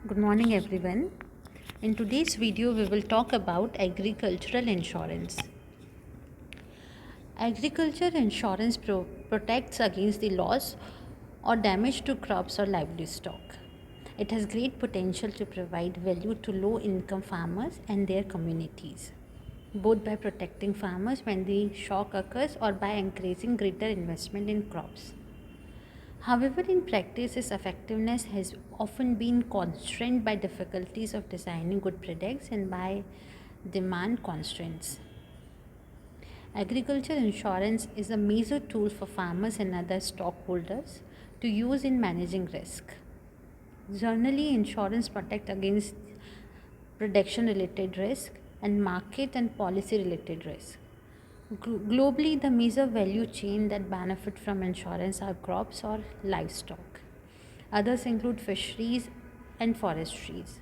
Good morning, everyone. In today's video, we will talk about agricultural insurance. Agriculture insurance protects against the loss or damage to crops or livestock. It has great potential to provide value to low income farmers and their communities, both by protecting farmers when the shock occurs or by encouraging greater investment in crops. However, in practice, its effectiveness has often been constrained by difficulties of designing good products and by demand constraints. Agriculture insurance is a major tool for farmers and other stockholders to use in managing risk. Generally, insurance protects against production related risk and market and policy related risk. Globally, the major value chain that benefit from insurance are crops or livestock. Others include fisheries and forestries.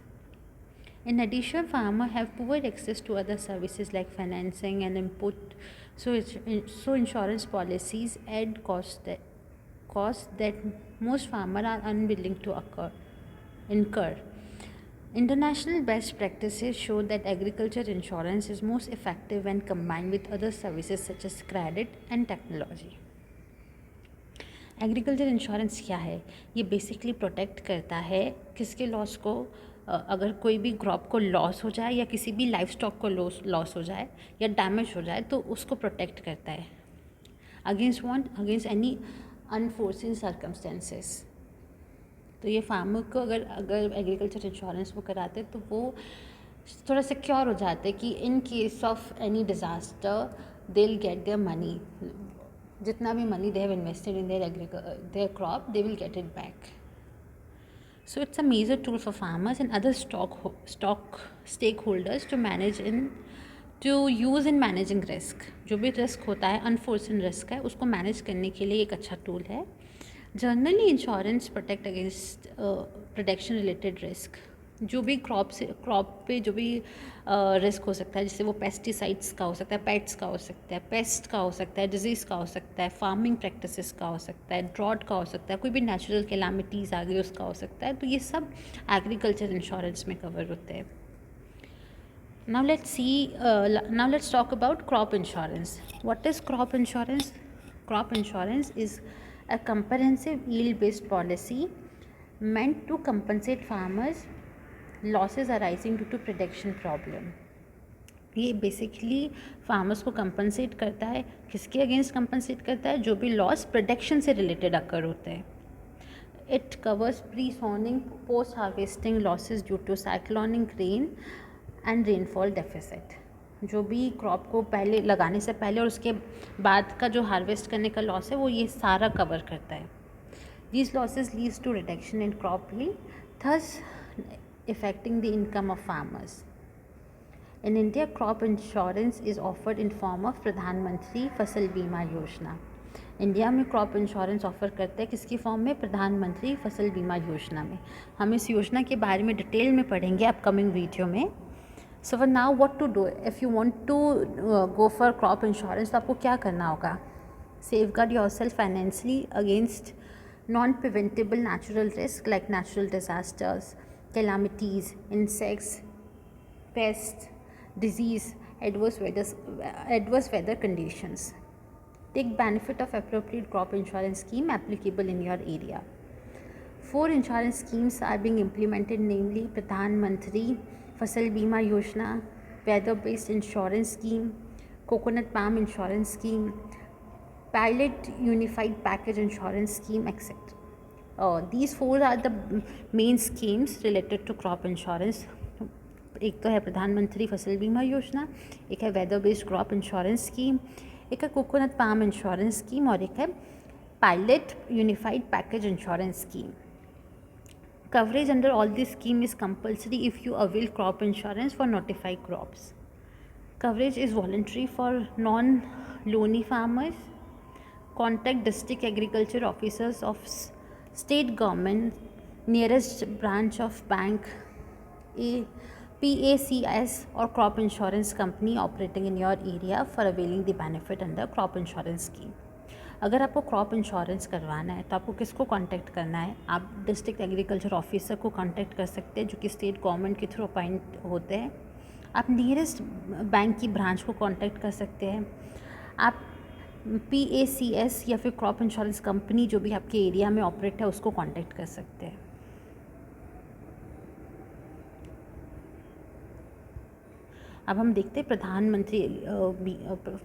In addition, farmers have poor access to other services like financing and input, so insurance policies add costs that most farmers are unwilling to incur. International best practices show that agriculture insurance is most effective when combined with other services such as credit and technology. Agriculture insurance क्या है? ये basically protect करता है किसके loss को, अगर कोई भी क्रॉप को लॉस हो जाए या किसी भी लाइफ स्टॉक को लॉस हो जाए या डैमेज हो जाए तो उसको प्रोटेक्ट करता है अगेंस्ट एनी अनफोर्सिन सर्कमस्टेंसेस. तो ये फार्मर को अगर एग्रीकल्चर इंश्योरेंस वो कराते तो वो थोड़ा सिक्योर हो जाते कि in case of any disaster they will get their money. जितना भी money they have invested in their crop they will get it back. So it's a major tool for farmers and other stock stakeholders to use in managing risk. जो भी risk होता है, unforeseen risk है, उसको manage करने के लिए एक अच्छा टूल है. Generally insurance protect against production related risk. जो भी क्रॉप पे जो भी रिस्क हो सकता है, जैसे वो पेस्टिसाइड्स का हो सकता है, पेट्स का हो सकता है, पेस्ट का हो सकता है, डिजीज़ का हो सकता है, फार्मिंग प्रैक्टिसेस का हो सकता है, ड्रॉट का हो सकता है, कोई भी नेचुरल कैलामिटीज़ आ गई उसका हो सकता है. तो ये सब एग्रीकल्चर इंश्योरेंस में कवर होते हैं. Now let's talk about crop insurance. What is crop insurance? Crop insurance is a comprehensive yield-based policy meant to compensate farmers losses arising due to production problem. ये बेसिकली फार्मर्स को compensate करता है. किसके against compensate करता है? जो भी loss production से रिलेटेड अकर होते हैं. It covers pre sowing, post harvesting losses due to cyclonic rain and rainfall deficit. जो भी क्रॉप को पहले लगाने से पहले और उसके बाद का जो हार्वेस्ट करने का लॉस है वो ये सारा कवर करता है. These losses leads to reduction in crop yield, thus affecting the income of farmers. In India, crop insurance is offered in form of प्रधानमंत्री फसल बीमा योजना. इंडिया में क्रॉप इंश्योरेंस ऑफर करते हैं किसकी फॉर्म में? प्रधानमंत्री फसल बीमा योजना में. हम इस योजना के बारे में डिटेल में पढ़ेंगे अपकमिंग वीडियो में. So for now what to do if you want to go for crop insurance, तो आपको क्या करना होगा? Safeguard yourself financially against non-preventable natural risk like natural disasters, calamities, insects, pests, disease, adverse weather conditions. Take benefit of appropriate crop insurance scheme applicable in your area. 4 insurance schemes are being implemented, namely Pradhan Mantri Fasal Bima Yojana, Weather-Based Insurance Scheme, Coconut Palm Insurance Scheme, Pilot Unified Package Insurance Scheme, etc. These 4 are the main schemes related to crop insurance. एक तो है प्रधानमंत्री फसल बीमा योजना, एक है weather based crop insurance scheme, एक है कोकोनट पाम इंश्योरेंस स्कीम और एक है pilot unified package insurance scheme. Coverage under all this scheme is compulsory if you avail crop insurance for notified crops. Coverage is voluntary for non-loany farmers. Contact district agriculture officers of state government, nearest branch of bank, PACS or crop insurance company operating in your area for availing the benefit under crop insurance scheme. अगर आपको crop insurance करवाना है तो आपको किसको contact करना है? आप डिस्ट्रिक्ट एग्रीकल्चर ऑफिसर को कांटेक्ट कर सकते हैं जो कि स्टेट गवर्नमेंट के थ्रू अपॉइंट होते हैं। आप नियरेस्ट बैंक की ब्रांच को कांटेक्ट कर सकते हैं। आप PACS या फिर क्रॉप इंश्योरेंस कंपनी जो भी आपके एरिया में ऑपरेट है उसको कांटेक्ट कर सकते हैं। अब हम देखते हैं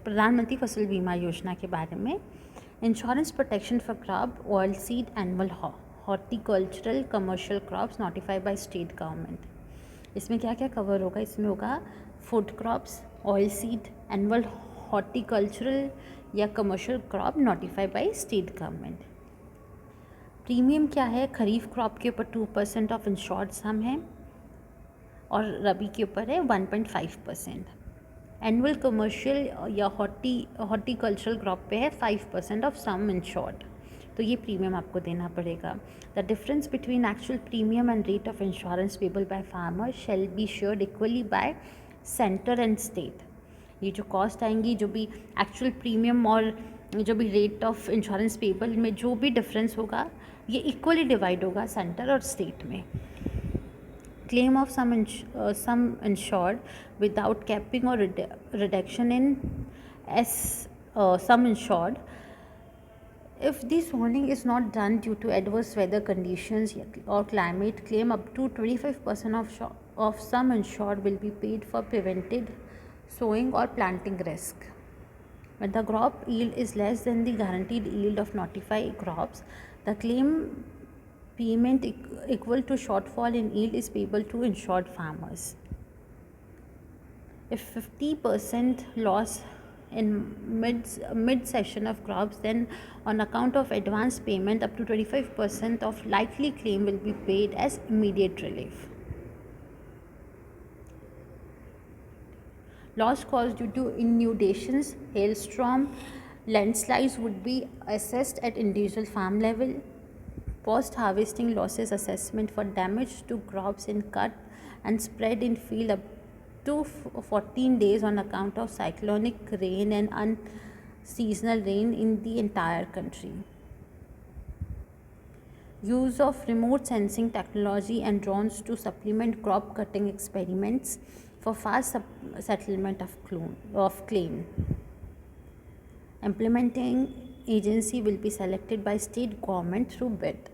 प्रधानमंत्री फसल बीमा योजना के बारे में। Insurance protection for crop, oil seed, annual horticultural commercial crops notified by state government. इसमें क्या क्या कवर होगा? इसमें होगा food crops, oil seed, annual horticultural या commercial crop notified by state government. Premium क्या है? खरीफ क्रॉप के ऊपर 2% ऑफ इंश्योर्ड सम है और रबी के ऊपर है 1.5%। एनुअल कमर्शियल या हॉर्टिकल्चरल क्रॉप पे है 5% ऑफ सम इंश्योर्ड। तो ये प्रीमियम आपको देना पड़ेगा। The difference between actual premium and rate of insurance payable by farmer shall be shared equally bye centre and state. ये जो कॉस्ट आएंगी, जो भी एक्चुअल प्रीमियम और जो भी रेट ऑफ इंश्योरेंस पेबल में जो भी डिफरेंस होगा ये इक्वली डिवाइड होगा सेंटर और स्टेट में। Claim of sum insured without capping or reduction in sum insured. If this warning is not done due to adverse weather conditions or climate, claim up to 25% of sum insured will be paid for prevented sowing or planting risk. When the crop yield is less than the guaranteed yield of notified crops, the claim payment equal to shortfall in yield is payable to insured farmers. If 50% loss in mid session of crops, then on account of advance payment up to 25% of likely claim will be paid as immediate relief. Loss caused due to inundations, hailstorm, landslides would be assessed at individual farm level. Post-harvesting losses assessment for damage to crops in cut and spread in field up to 14 days on account of cyclonic rain and unseasonal rain in the entire country. Use of remote sensing technology and drones to supplement crop cutting experiments for fast settlement of claim. Implementing agency will be selected by state government through bid.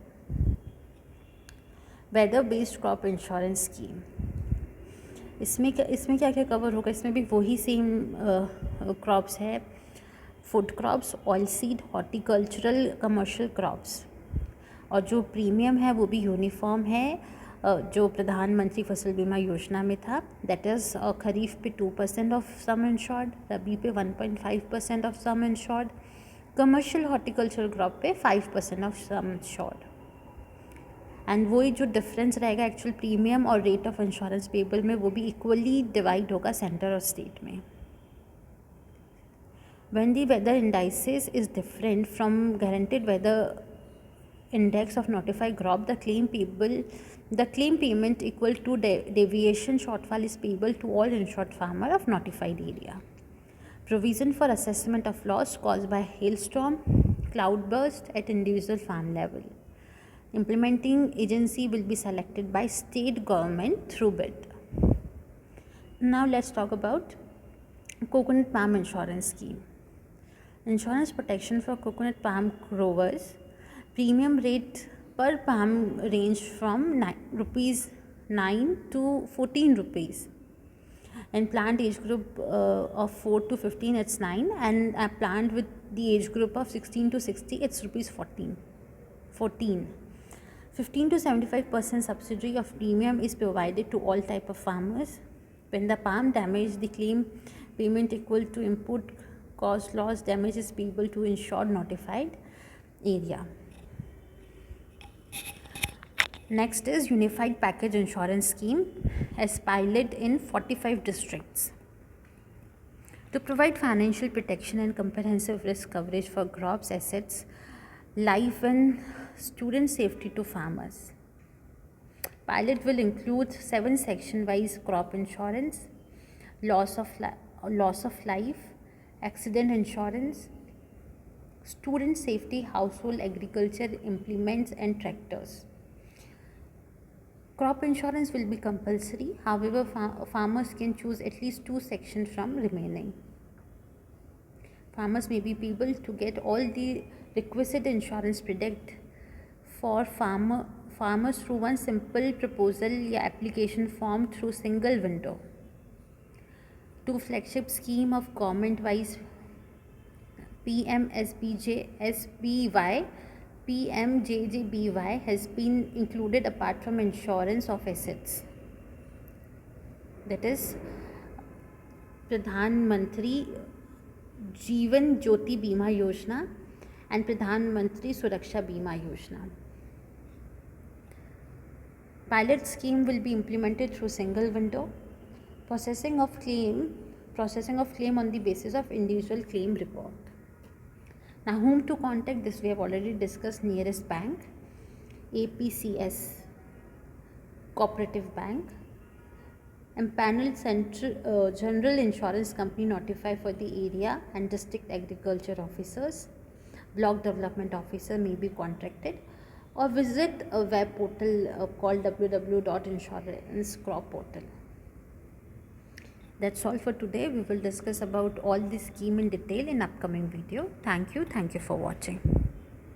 Weather based crop insurance scheme, इसमें क्या क्या cover होगा? इसमें भी वही same crops है, food crops, oil seed, horticultural commercial crops. और जो प्रीमियम है वो भी यूनिफॉर्म है जो प्रधानमंत्री फसल बीमा योजना में था। दैट इज़ खरीफ पे 2% ऑफ सम इंश्योर्ड, रबी पे 1.5% of some insured, commercial horticultural crop पे 5% ऑफ सम इंश्योर्ड। एंड वही जो डिफरेंस रहेगा एक्चुअल प्रीमियम और रेट ऑफ इंश्योरेंस पेबल में, वो भी इक्वली डिवाइड होगा सेंटर और स्टेट में। When the weather indices is different from guaranteed weather index of notified crop, the claim payment equal to deviation shortfall is payable to all insured farmer of notified area. Provision for assessment of loss caused by hailstorm, cloudburst at individual farm level. Implementing agency will be selected by state government through bid. Now let's talk about coconut palm insurance scheme. Insurance protection for coconut palm growers. Premium rate per palm range from rupees 9 to 14 rupees. And plant age group of 4 to 15 it's 9, and plant with the age group of 16 to 60 it's rupees 14. 15 to 75% subsidy of premium is provided to all type of farmers. When the palm damage, the claim payment equal to input cost loss damage is payable to insured notified area. Next is Unified Package Insurance Scheme as pilot in 45 districts. To provide financial protection and comprehensive risk coverage for crops, assets, life and student safety to farmers. Pilot will include 7 section-wise crop insurance, loss of life, accident insurance, student safety, household agriculture implements and tractors. Crop insurance will be compulsory. However, farmers can choose at least 2 sections from remaining. Farmers may be able to get all the requisite insurance product for farmers through one simple proposal या application form through single window. 2 flagship scheme of government wise PMSBY, PMJJBY has been included apart from insurance of assets. That is Pradhan Mantri Jeevan Jyoti Bima Yojana and Pradhan Mantri Suraksha Bima Yojana. Pilot scheme will be implemented through single window. Processing of claim on the basis of individual claim report. Now, whom to contact? This we have already discussed. Nearest bank, APCS, Cooperative Bank, empaneled general insurance company notify for the area and district agriculture officers. Block development officer may be contacted, or visit a web portal called www.insurance-crop-portal. That's all for today. We will discuss about all this scheme in detail in upcoming video. Thank you for watching.